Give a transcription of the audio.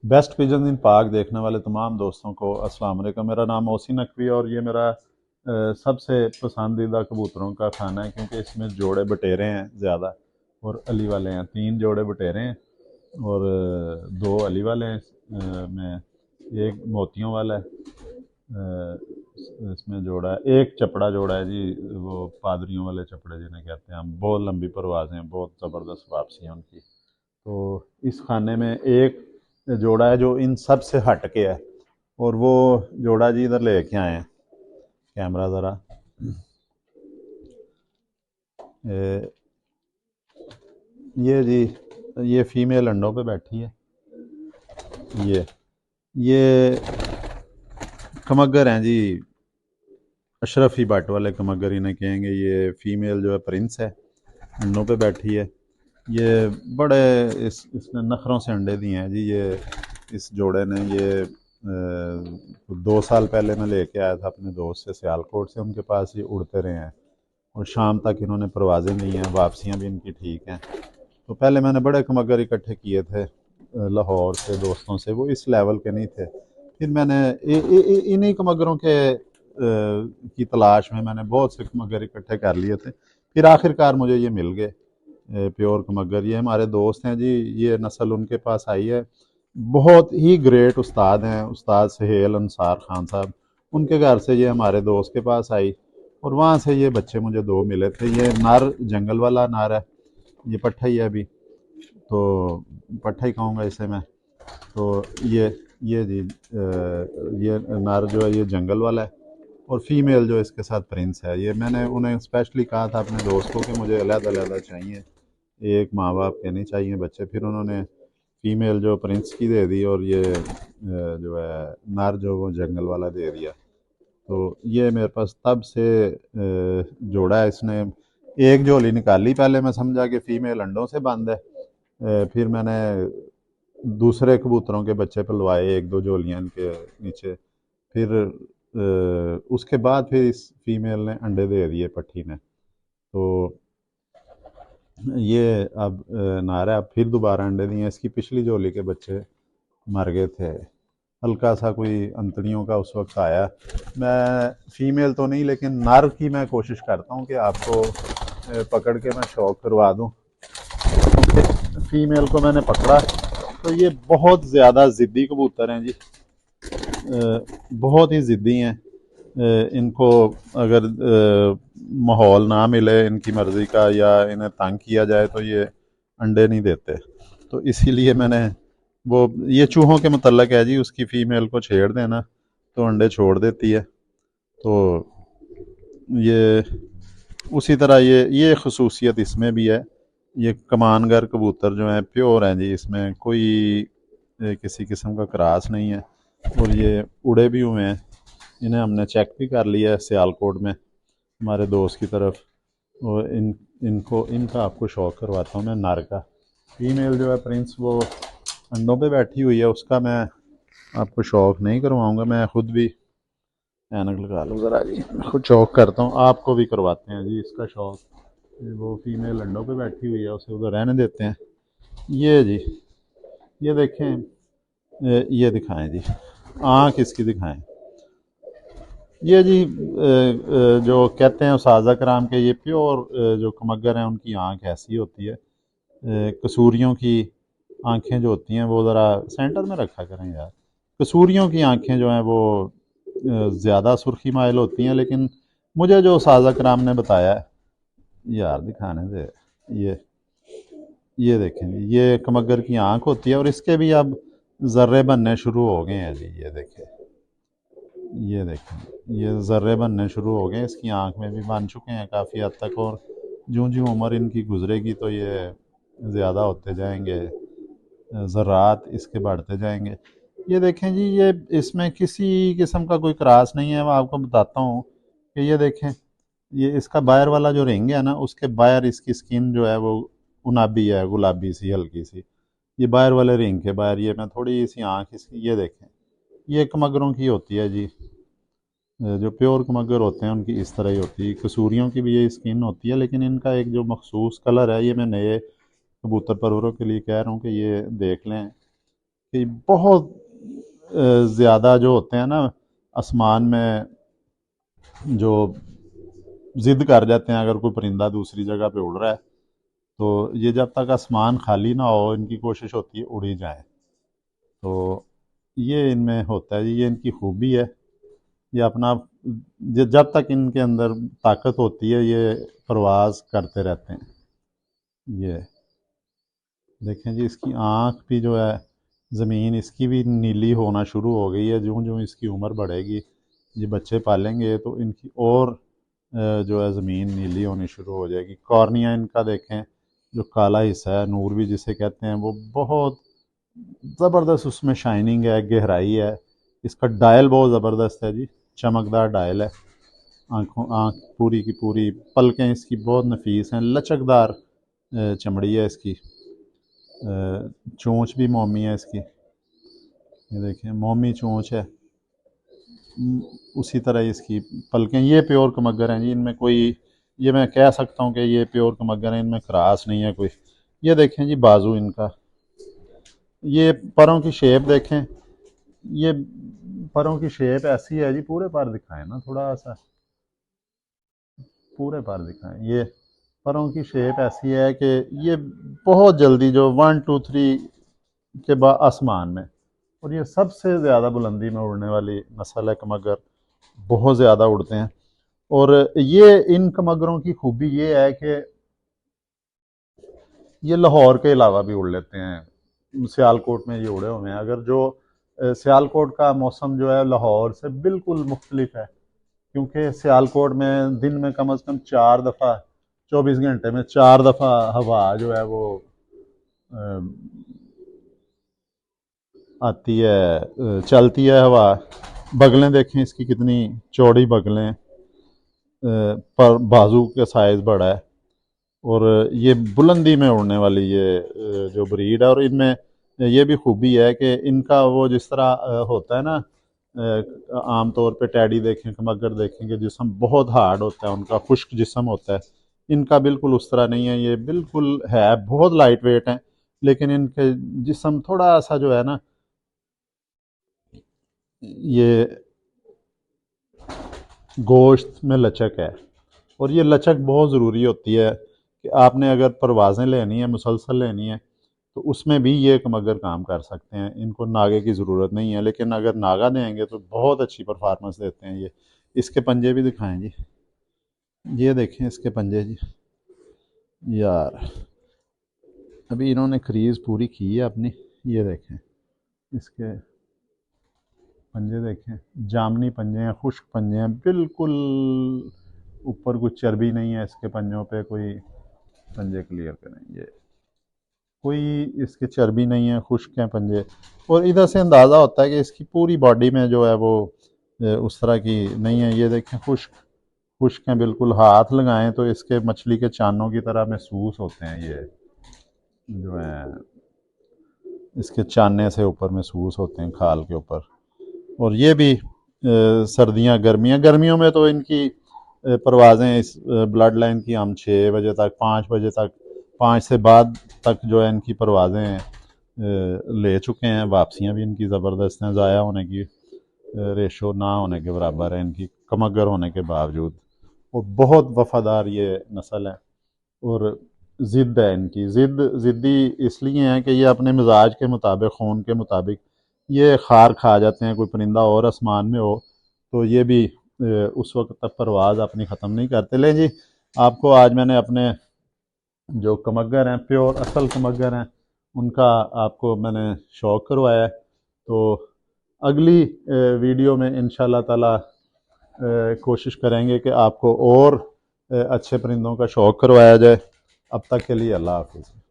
Best pigeon इन पाक देखने वाले तमाम दोस्तों को अस्सलाम वालेकुम। मेरा नाम मोहसिन नकवी और ये मेरा सबसे पसंदीदा कबूतरों का खाना है, क्योंकि इसमें जोड़े बटेरे हैं ज़्यादा और अली वाले हैं। 3 जोड़े बटेरे हैं और 2 अली वाले हैं। में एक मोतियों वाला है। इसमें जोड़ा है, एक चपड़ा जोड़ा है जी, वो पादरियों वाले चपड़े जिन्हें कहते हैं हम। बहुत लंबी परवाज़ें हैं, बहुत ज़बरदस्त वापसी है उनकी। तो इस खाने में एक जोड़ा है जो इन सब से हट के है, और वो जोड़ा जी इधर लेके आए हैं। कैमरा ज़रा, ये जी, ये फीमेल अंडों पे बैठी है। ये कमगर हैं जी, अशरफी बट वाले कमगर इन्हें कहेंगे। ये फीमेल जो है प्रिंस है, अंडों पे बैठी है। ये बड़े इसने नखरों से अंडे दिए हैं जी। ये इस जोड़े ने ये 2 साल पहले मैं लेके आया था अपने दोस्त से सियालकोट से। उनके पास ये उड़ते रहे हैं और शाम तक इन्होंने परवाज़ें ली हैं, वापसियाँ भी इनकी ठीक हैं। तो पहले मैंने बड़े कमगर इकट्ठे किए थे लाहौर से दोस्तों से, वो इस लेवल के नहीं थे। फिर मैंने इन्हीं कमगरों के की तलाश में मैंने बहुत से कमगर इकट्ठे कर लिए थे। फिर आखिरकार मुझे ये मिल गए प्योर कमगर। ये हमारे दोस्त हैं जी, ये नस्ल उनके पास आई है। बहुत ही ग्रेट उस्ताद हैं, उस्ताद सहेल अंसार खान साहब। उनके घर से ये हमारे दोस्त के पास आई और वहाँ से ये बच्चे मुझे 2 मिले थे। ये नर जंगल वाला नर है, ये पट्ठा ही है अभी, तो पट्ठा ही कहूँगा इसे मैं। तो ये जी ये नर जो है ये जंगल वाला है, और फीमेल जो इसके साथ प्रिंस है। ये मैंने उन्हें स्पेशली कहा था अपने दोस्त को कि मुझे अलग-अलग चाहिए, एक माँ बाप के नहीं चाहिए बच्चे। फिर उन्होंने फीमेल जो प्रिंस की दे दी और ये जो है नर जो वो जंगल वाला दे दिया। तो ये मेरे पास तब से जोड़ा है। इसने एक झोली निकाली, पहले मैं समझा कि फीमेल अंडों से बंद है। फिर मैंने दूसरे कबूतरों के बच्चे पलवाए, 1-2 झोलियाँ इनके नीचे। फिर उसके बाद फिर इस फीमेल ने अंडे दे दिए पट्ठी ने। तो ये अब नारा अब फिर दोबारा अंडे दिए। इसकी पिछली झोली के बच्चे मर गए थे। हल्का सा कोई अंतड़ियों का उस वक्त आया। मैं फीमेल तो नहीं, लेकिन नर की मैं कोशिश करता हूँ कि आपको पकड़ के मैं शौक करवा दूँ। फीमेल को मैंने पकड़ा तो ये बहुत ज़्यादा ज़िद्दी कबूतर हैं जी, बहुत ही ज़िद्दी हैं। इनको अगर माहौल ना मिले इनकी मर्ज़ी का या इन्हें तंग किया जाए तो ये अंडे नहीं देते। तो इसीलिए मैंने वो, ये चूहों के मुतल्लक है जी, उसकी फ़ीमेल को छेड़ देना तो अंडे छोड़ देती है। तो ये उसी तरह ये खसूसियत इसमें भी है। ये कमानगर कबूतर जो हैं प्योर हैं जी, इसमें कोई किसी किस्म का क्रास नहीं है, और ये उड़े भी हुए हैं। इन्हें हमने चेक भी कर लिया है सियालकोट में हमारे दोस्त की तरफ। और इनको इनका आपको शौक करवाता हूँ मैं नर का। फीमेल जो है प्रिंस वो अंडों पे बैठी हुई है, उसका मैं आपको शौक नहीं करवाऊँगा। मैं खुद भी ऐनक लगा लूँ ज़रा जी, खुद शौक करता हूँ, आपको भी करवाते हैं जी इसका शौक। वो फीमेल अंडों पे बैठी हुई है, उसे उधर रहने देते हैं। ये जी, ये देखें, ये दिखाएं जी, आँख इसकी दिखाएं। ये जी जो कहते हैं उसाजा कराम के, ये प्योर जो कमगर हैं उनकी आँख ऐसी होती है। कसूरियों की आंखें जो होती हैं वो ज़रा सेंटर में रखा करें यार। कसूरियों की आंखें जो हैं वो ज़्यादा सुर्खी माइल होती हैं, लेकिन मुझे जो साजा कराम ने बताया है, यार दिखाने दे। ये ये देखें जी, ये कमगर की आंख होती है और इसके भी अब ज़र्रे बनने शुरू हो गए हैं जी। ये देखें, ये देखें, ये ज़र्रे बनने शुरू हो गए हैं, इसकी आंख में भी बन चुके हैं काफ़ी हद तक। और ज्यों ज्यों उम्र इनकी गुजरेगी तो ये ज़्यादा होते जाएंगे, ज़रात इसके बढ़ते जाएंगे। ये देखें जी, ये इसमें किसी किस्म का कोई क्रास नहीं है। मैं आपको बताता हूँ कि ये देखें, ये इसका बायर वाला जो रिंग है ना, उसके बायर इसकी स्किन जो है वो गुलाबी है, गुलाबी सी हल्की सी। ये बायर वाले रिंग के बायर ये मैं थोड़ी सी आँख इसकी, ये देखें, ये कमगरों की होती है जी। जो प्योर कमगर होते हैं उनकी इस तरह ही होती है। कसूरियों की भी ये स्किन होती है, लेकिन इनका एक जो मखसूस कलर है, ये मैं नए कबूतर परवरों के लिए कह रहा हूँ कि ये देख लें कि बहुत ज़्यादा जो होते हैं ना आसमान में, जो ज़िद कर जाते हैं अगर कोई परिंदा दूसरी जगह पे उड़ रहा है, तो ये जब तक आसमान खाली ना हो इनकी कोशिश होती है उड़ी जाए। तो ये इनमें होता है, ये इनकी खूबी है। ये अपना जब तक इनके अंदर ताकत होती है ये प्रवास करते रहते हैं। ये देखें जी, इसकी आँख भी जो है, ज़मीन इसकी भी नीली होना शुरू हो गई है। ज्यों ज्यों इसकी उम्र बढ़ेगी, ये बच्चे पालेंगे तो इनकी और जो है ज़मीन नीली होनी शुरू हो जाएगी। कॉर्निया इनका देखें, जो काला हिस्सा है, नूर भी जिसे कहते हैं, वो बहुत ज़बरदस्त उसमें शाइनिंग है, गहराई है। इसका डायल बहुत ज़बरदस्त है जी, चमकदार डायल है। आँख पूरी की पूरी, पलकें इसकी बहुत नफीस हैं, लचकदार चमड़ी है इसकी। चोंच भी मोमी है इसकी, ये देखें मोमी चोंच है। उसी तरह इसकी पलकें। ये प्योर कमगर हैं जी, इनमें कोई, ये मैं कह सकता हूँ कि ये प्योर कमगर हैं, इनमें क्रास नहीं है कोई। ये देखें जी बाजू इनका, ये परों की शेप देखें, ये परों की शेप ऐसी है जी, पूरे पर दिखाएं ना थोड़ा सा, पूरे पर दिखाएं। ये परों की शेप ऐसी है कि ये बहुत जल्दी जो 1 2 3 के बाद आसमान में, और ये सबसे ज़्यादा बुलंदी में उड़ने वाली नस्ल है कमगर, बहुत ज़्यादा उड़ते हैं। और ये इन कमगरों की खूबी ये है कि ये लाहौर के अलावा भी उड़ लेते हैं। सियालकोट में ये उड़े हुए हैं। अगर जो सियालकोट का मौसम जो है लाहौर से बिल्कुल मुख्तलिफ है, क्योंकि सियालकोट में दिन में कम से कम 4 दफ़ा, 24 घंटे में 4 दफ़ा हवा जो है वो आती है, चलती है हवा। बगलें देखें इसकी कितनी चौड़ी बगलें, पर बाजू का साइज़ बड़ा है। और ये बुलंदी में उड़ने वाली ये जो ब्रीड है। और इनमें ये भी खूबी है कि इनका वो जिस तरह होता है ना, आम तौर पे टैडी देखें, कमगर देखें कि जिस्म बहुत हार्ड होता है, उनका खुश्क जिस्म होता है। इनका बिल्कुल उस तरह नहीं है, ये बिल्कुल है, बहुत लाइट वेट हैं, लेकिन इनके जिस्म थोड़ा सा जो है ना, ये गोश्त में लचक है। और ये लचक बहुत ज़रूरी होती है कि आपने अगर परवाज़ें लेनी है, मुसलसल लेनी है, तो उसमें भी ये कमगर काम कर सकते हैं। इनको नागे की ज़रूरत नहीं है, लेकिन अगर नागा देंगे तो बहुत अच्छी परफॉर्मेंस देते हैं ये। इसके पंजे भी दिखाएं जी, ये देखें इसके पंजे जी। यार अभी इन्होंने खरीज पूरी की है अपनी। ये देखें इसके पंजे देखें, जामनी पंजे हैं, खुश्क पंजे हैं, बिल्कुल ऊपर कुछ चर्बी नहीं है इसके पंजों पे। कोई पंजे क्लियर करें, ये कोई इसके चर्बी नहीं है, खुश्क हैं पंजे। और इधर से अंदाज़ा होता है कि इसकी पूरी बॉडी में जो है वो उस तरह की नहीं है। ये देखें खुश्क, खुश्क हैं बिल्कुल। हाथ लगाएं तो इसके मछली के चानों की तरह महसूस होते हैं, ये जो है इसके चाने से ऊपर महसूस होते हैं, खाल के ऊपर। और ये भी सर्दियाँ गर्मियाँ, गर्मियों में तो इनकी परवाज़ें इस ब्लड लाइन की हम 6 बजे तक, 5 बजे तक, 5 से बाद तक जो है इनकी परवाज़ें ले चुके हैं। वापसियाँ भी इनकी ज़बरदस्त हैं, ज़ाया होने की रेशो ना होने के बराबर है इनकी, कमगर होने के बावजूद। और बहुत वफ़ादार ये नस्ल है। और ज़िद है इनकी, ज़िद्दी इसलिए हैं कि ये अपने मिजाज के मुताबिक, खून के मुताबिक ये खार खा जाते हैं। कोई परिंदा और आसमान में हो तो ये भी उस वक्त तक परवाज़ अपनी ख़त्म नहीं करते। लें जी, आपको आज मैंने अपने जो कमगर हैं, प्योर असल कमगर हैं, उनका आपको मैंने शौक़ करवाया है। तो अगली वीडियो में इंशाल्लाह ताला कोशिश करेंगे कि आपको और अच्छे परिंदों का शौक़ करवाया जाए। अब तक के लिए अल्लाह हाफ़िज़।